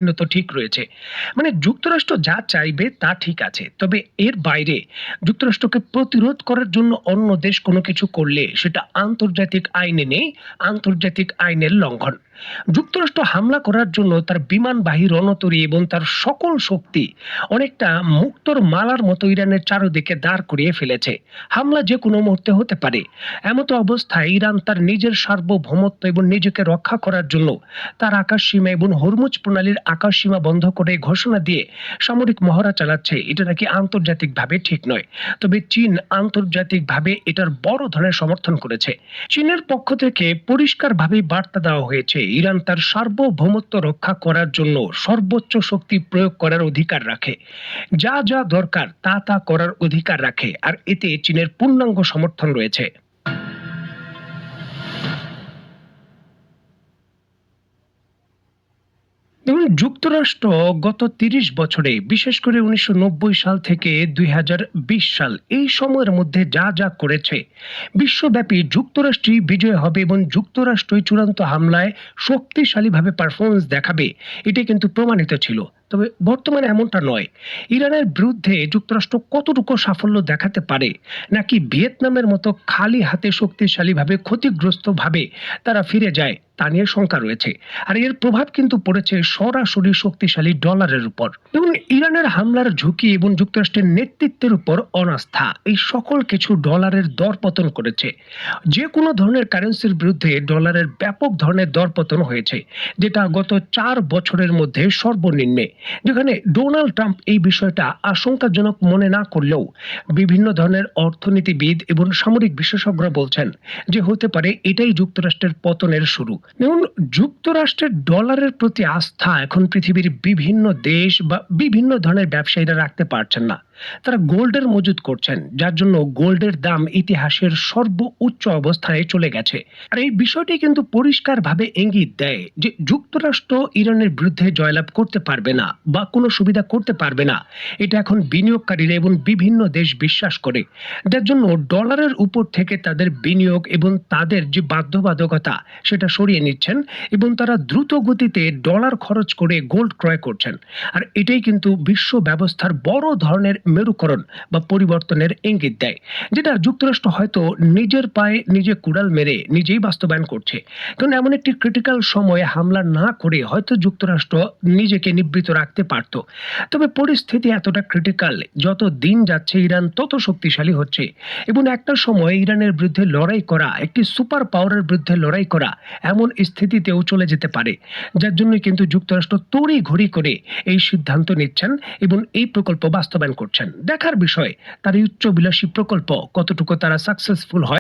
তো ঠিক রয়েছে। মানে যুক্তরাষ্ট্র যা চাইবে তা ঠিক আছে। তবে এর বাইরে যুক্তরাষ্ট্রকে প্রতিরোধ করার জন্য অন্য দেশ কোনো কিছু করলে সেটা আন্তর্জাতিক আইনে নেই, আন্তর্জাতিক আইনের লঙ্ঘন। যুক্তরাষ্ট্র হামলা করার জন্য তার বিমানবাহী রণতরী এবং তার সকল শক্তি অনেকটা মুক্তোর মালার মতো ইরানের চারদিকে দাঁড় করিয়ে ফেলেছে। হামলা যে কোনো মুহূর্তে হতে পারে। এমতো অবস্থায় ইরান তার নিজের সার্বভৌমত্ব এবং নিজেকে রক্ষা করার জন্য তার আকাশসীমা এবং হরমুজ প্রণালীর আকাশসীমা বন্ধ করে ঘোষণা দিয়ে সামরিক মহড়া চালাচ্ছে। এটা নাকি আন্তর্জাতিকভাবে ঠিক নয়। তবে চীন আন্তর্জাতিকভাবে এটার বড় ধরনের সমর্থন করেছে। চীনের পক্ষ থেকে পরিষ্কারভাবে বার্তা দেওয়া হয়েছে ইরান তার সার্বভৌমত্ব রক্ষা করার জন্য সর্বোচ্চ শক্তি প্রয়োগ করার অধিকার রাখে। যা যা দরকার তা তা করার অধিকার রাখে, আর এতে চীনের পূর্ণাঙ্গ সমর্থন রয়েছে। দেখুন, যুক্তরাষ্ট্র গত ৩০ বছরে বিশেষ করে ১৯৯০ সাল থেকে ২০২০ সাল এই সময়ের মধ্যে যা যা করেছে, বিশ্বব্যাপী যুক্তরাষ্ট্রই বিজয় হবে এবং যুক্তরাষ্ট্রই চূড়ান্ত হামলায় শক্তিশালীভাবে পারফরমেন্স দেখাবে, এটা কিন্তু প্রমাণিত ছিল। তবে বর্তমানে এমনটা নয়। ইরানের বিরুদ্ধে যুক্তরাষ্ট্র কতটুকু সাফল্য দেখাতে পারে, নাকি ভিয়েতনামের মতো খালি হাতে শক্তিশালীভাবে ক্ষতিগ্রস্তভাবে তারা ফিরে যায়, তা নিয়ে শঙ্কা রয়েছে। আর এর প্রভাব কিন্তু পড়েছে সরাসরি শক্তিশালী ডলারের উপর। এবং ইরানের হামলার ঝুঁকি এবং যুক্তরাষ্ট্রের নেতৃত্বের উপর অনাস্থা, এই সকল কিছু ডলারের দরপতন করেছে। যে কোনো ধরনের কারেন্সির বিরুদ্ধে ডলারের ব্যাপক ধরনের দরপতন হয়েছে, যেটা গত ৪ বছরের মধ্যে সর্বনিম্নে। যেখানে ডোনাল্ড ট্রাম্প এই বিষয়টা আশঙ্কাজনক মনে না করলেও বিভিন্ন ধরনের অর্থনীতিবিদ এবং সামরিক বিশেষজ্ঞরা বলছেন যে হতে পারে এটাই যুক্তরাষ্ট্রের পতনের শুরু। দেখুন, যুক্তরাষ্ট্রের ডলারের প্রতি আস্থা এখন পৃথিবীর বিভিন্ন দেশ বা বিভিন্ন ধরনের ব্যবসায়ীরা রাখতে পারছেন না। তারা গোল্ডের মজুত করছেন, যার জন্য গোল্ডের দাম ইতিহাসের সর্বোচ্চ অবস্থায় চলে গেছে। আর এই বিষয়টি কিন্তু পরিষ্কারভাবে ইঙ্গিত দেয় যে যুক্তরাষ্ট্র ইরানের বিরুদ্ধে জয়লাভ করতে পারবে না বা কোনো সুবিধা করতে পারবে না। এটা এখন বিনিয়োগকারীরা এবং বিভিন্ন দেশ বিশ্বাস করে, যার জন্য ডলারের উপর থেকে তাদের বিনিয়োগ এবং তাদের যে বাধ্যবাধকতা সেটা সরিয়ে নিচ্ছেন এবং তারা দ্রুত গতিতে ডলার খরচ করে গোল্ড ক্রয় করছেন। আর এটাই কিন্তু বিশ্ব ব্যবস্থার বড় ধরনের মেরুকরণ বা পরিবর্তনের ইঙ্গিত দেয়, যেটা যুক্তরাষ্ট্র হয়তো নিজের পায়ে নিজে কুড়াল মেরে নিজেই বাস্তবায়ন করছে। কারণ এমন একটি ক্রিটিক্যাল সময়ে হামলা না করে হয়তো যুক্তরাষ্ট্র নিজেকে নিবৃত রাখতে পারত। তবে পরিস্থিতি এতটা ক্রিটিক্যাল, যত দিন যাচ্ছে ইরান তত শক্তিশালী হচ্ছে এবং একটা সময় ইরানের বিরুদ্ধে লড়াই করা, একটি সুপার পাওয়ারের বিরুদ্ধে লড়াই করা এমন স্থিতিতেও চলে যেতে পারে। যার জন্য কিন্তু যুক্তরাষ্ট্র তড়ি ঘড়ি করে এই সিদ্ধান্ত নিচ্ছেন এবং এই প্রকল্প বাস্তবায়ন করছেন। দেখার বিষয় তার এই উচ্চবিলাসী প্রকল্প কতটুকু তারা সাকসেসফুল হয়।